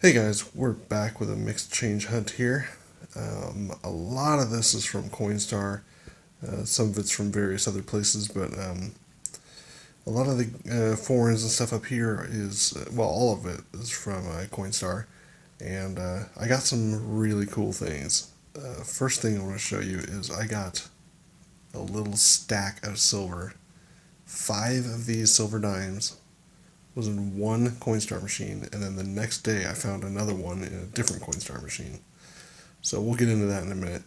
Hey guys, we're back with a mixed change hunt here. A lot of this is from Coinstar. Some of it's from various other places, but a lot of the foreigns and stuff up here is, well, all of it is from Coinstar. And I got some really cool things. First thing I want to show you is I got a little stack of silver. 5 of these silver dimes was in one Coinstar machine, and then the next day I found another one in a different Coinstar machine. So we'll get into that in a minute.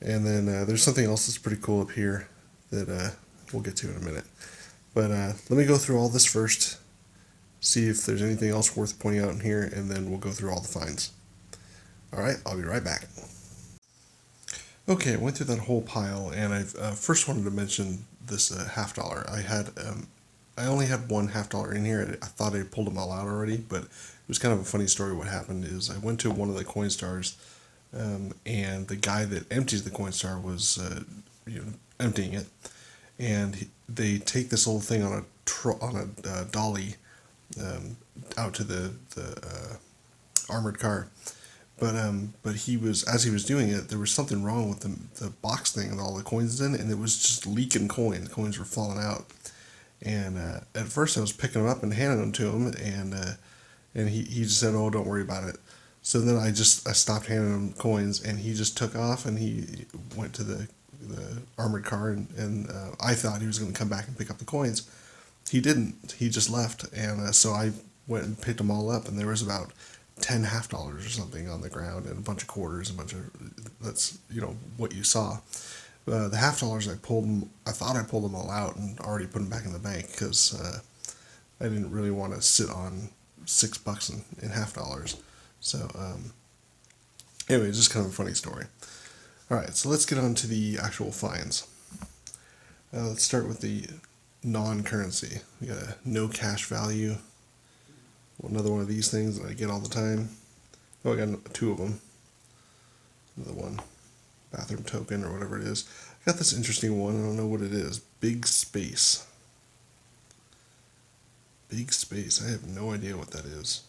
And then there's something else that's pretty cool up here that we'll get to in a minute. But let me go through all this first, see if there's anything else worth pointing out in here, and then we'll go through all the finds. All right, I'll be right back. Okay, I went through that whole pile, and I first wanted to mention this half dollar. I only had one $1/2 in here. I thought I pulled them all out already, but it was kind of a funny story. What happened is I went to one of the Coinstars, and the guy that empties the Coinstar was emptying it, and they take this little thing on a dolly out to the armored car. But he was, as he was doing it, there was something wrong with the box thing with all the coins in, and it was just leaking coins. Coins were falling out. And at first, I was picking them up and handing them to him, and he just said, "Oh, don't worry about it." So then I stopped handing him coins, and he just took off, and he went to the armored car, and I thought he was going to come back and pick up the coins. He didn't. He just left, and so I went and picked them all up, and there was about 10 $1/2 or something on the ground, and a bunch of quarters, a bunch of, that's what you saw. The $1/2 I thought I pulled them all out and already put them back in the bank because I didn't really want to sit on $6 in $1/2. So anyway, it's just kind of a funny story. All right, so let's get on to the actual finds. Let's start with the non-currency. We got a no cash value. Another one of these things that I get all the time. Oh, I got 2 of them. Another one. Bathroom token or whatever it is. I got this interesting one. I don't know what it is. Big space. Big space. I have no idea what that is.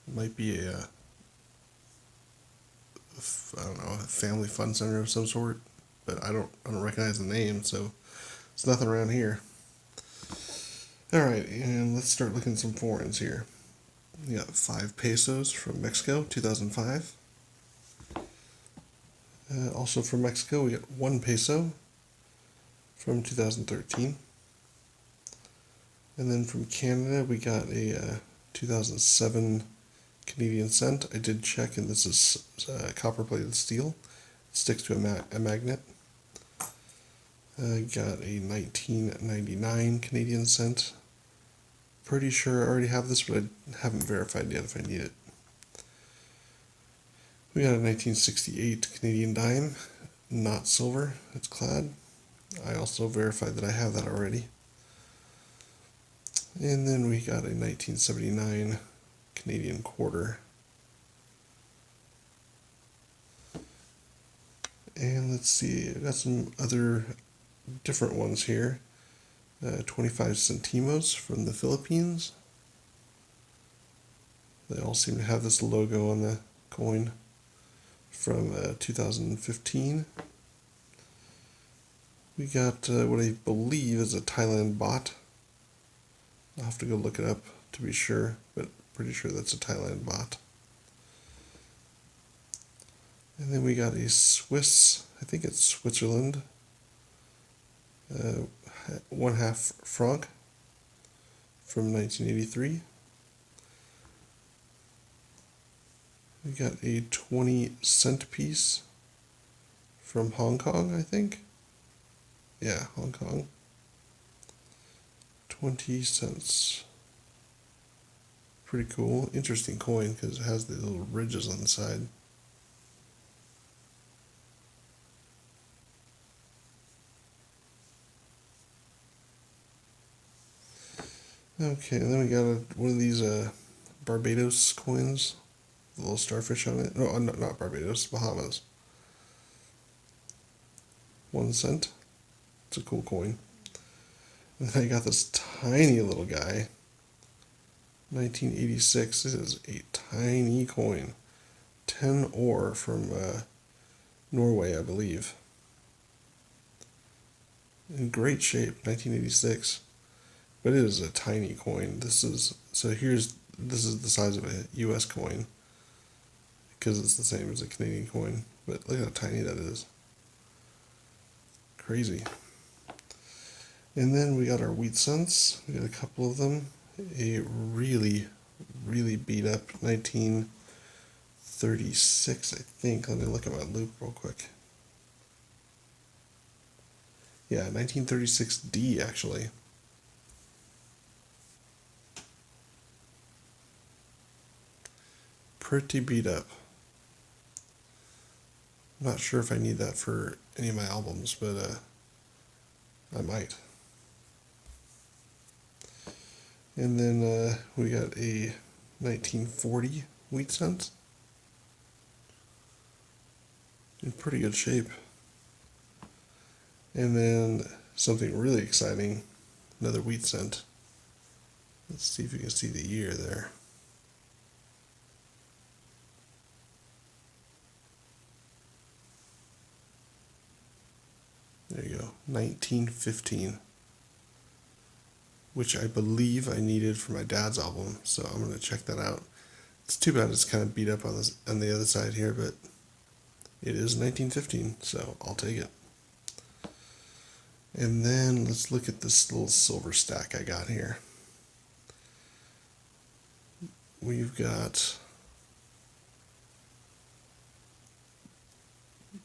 It might be a family fun center of some sort, but I don't recognize the name, so it's nothing around here. All right, and let's start looking at some foreigns here. We got 5 pesos from Mexico, 2005. Also from Mexico, we got 1 peso from 2013. And then from Canada, we got a 2007 Canadian cent. I did check, and this is copper-plated steel. It sticks to a magnet. Got a 1999 Canadian cent. Pretty sure I already have this, but I haven't verified yet if I need it. We got a 1968 Canadian dime, not silver, it's clad. I also verified that I have that already. And then we got a 1979 Canadian quarter. And let's see, I got some other different ones here. 25 centimos from the Philippines. They all seem to have this logo on the coin from 2015. We got what I believe is a Thailand baht. I'll have to go look it up to be sure, but pretty sure that's a Thailand baht. And then we got a Swiss, I think it's Switzerland, 1/2 franc from 1983. We got a 20-cent piece from Hong Kong, I think. Yeah, Hong Kong. 20 cents. Pretty cool. Interesting coin because it has the little ridges on the side. Okay, and then we got one of these Barbados coins, the little starfish on it. No, not Barbados, Bahamas. 1 cent. It's a cool coin. And then I got this tiny little guy. 1986. This is a tiny coin. 10 ore from Norway, I believe. In great shape, 1986. But it is a tiny coin. This is the size of a U.S. coin because it's the same as a Canadian coin. But look how tiny that is. Crazy. And then we got our wheat cents. We got a couple of them. A really, really beat up 1936, I think. Let me look at my loop real quick. Yeah, 1936D actually. Pretty beat up. I'm not sure if I need that for any of my albums, but I might. And then we got a 1940 wheat cent. In pretty good shape. And then something really exciting, another wheat cent. Let's see if you can see the year there. There you go, 1915, which I believe I needed for my dad's album, so I'm going to check that out. It's too bad it's kind of beat up on the other side here, but it is 1915, so I'll take it. And then let's look at this little silver stack I got here. We've got,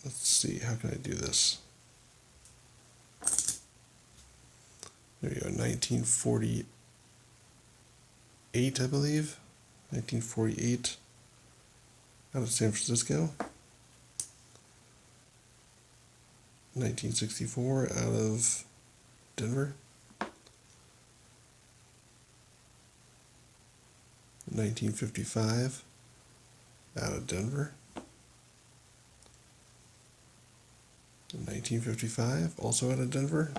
let's see, how can I do this? There you go, 1948, I believe. 1948 out of San Francisco. 1964 out of Denver. 1955 out of Denver. 1955 also out of Denver.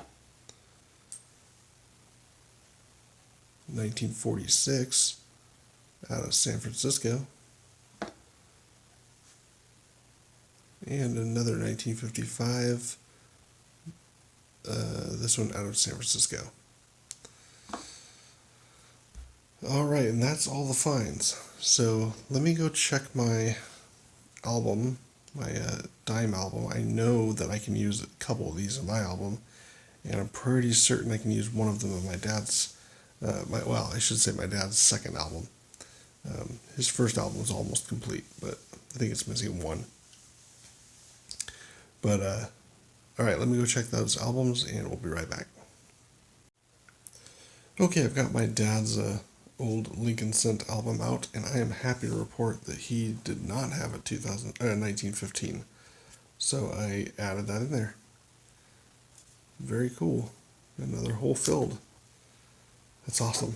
1946 out of San Francisco. And another 1955, this one out of San Francisco. All right, and that's all the finds. So let me go check my album, my dime album. I know that I can use a couple of these in my album, and I'm pretty certain I can use one of them in my dad's, I should say my dad's second album. His first album was almost complete, but I think it's missing one. But, all right, let me go check those albums, and we'll be right back. Okay, I've got my dad's old Lincoln Cent album out, and I am happy to report that he did not have a 1915. So I added that in there. Very cool. Another hole filled. That's awesome.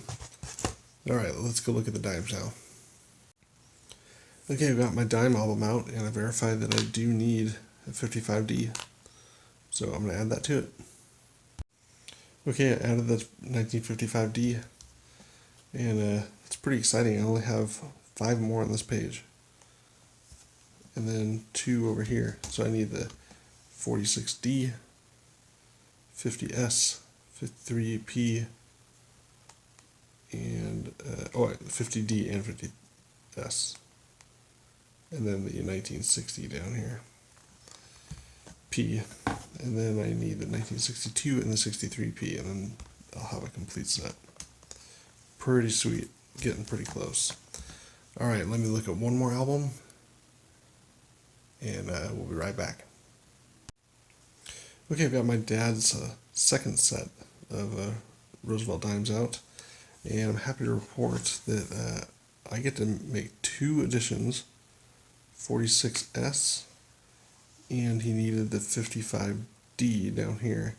All right, let's go look at the dimes now. Okay, I've got my dime album out, and I verified that I do need a 55D. So I'm going to add that to it. Okay, I added the 1955D, and it's pretty exciting. I only have 5 more on this page, and then 2 over here. So I need the 46D, 50S, 53P, and 50D and 50S, and then the 1960 down here, P, and then I need the 1962 and the 63P, and then I'll have a complete set. Pretty sweet, getting pretty close. All right, let me look at one more album, and we'll be right back. Okay, I've got my dad's second set of Roosevelt dimes out, and I'm happy to report that I get to make 2 additions, 46S, and he needed the 55D down here.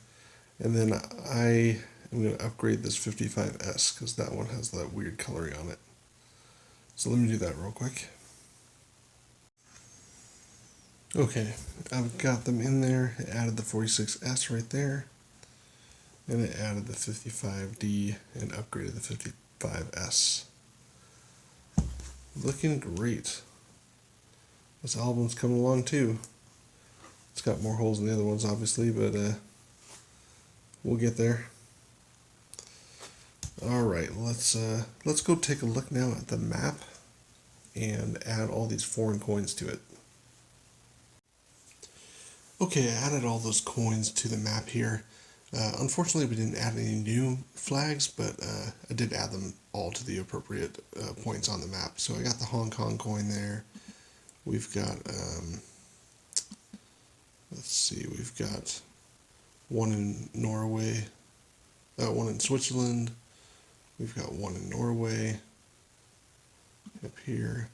And then I am going to upgrade this 55S because that one has that weird coloring on it. So let me do that real quick. Okay, I've got them in there. I added the 46S right there. And I added the 55D and upgraded the 55S. looking great. This album's coming along too. It's got more holes than the other ones, obviously, but we'll get there. All right, let's go take a look now at the map and add all these foreign coins to it. Okay, I added all those coins to the map here. Unfortunately, we didn't add any new flags, but I did add them all to the appropriate points on the map. So I got the Hong Kong coin there. We've got, let's see, we've got one in Norway, one in Switzerland. We've got one in Norway up here,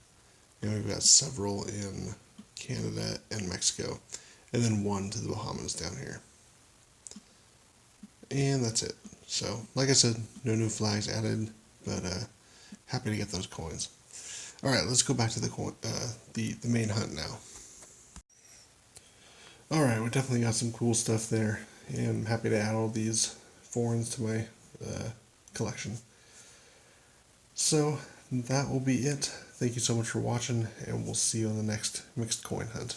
and we've got several in Canada and Mexico, and then one to the Bahamas down here. And that's it. So, like I said, no new flags added, but happy to get those coins. All right, let's go back to the main hunt now. All right, we definitely got some cool stuff there, and I'm happy to add all these foreigns to my collection. So that will be it. Thank you so much for watching, and we'll see you on the next mixed coin hunt.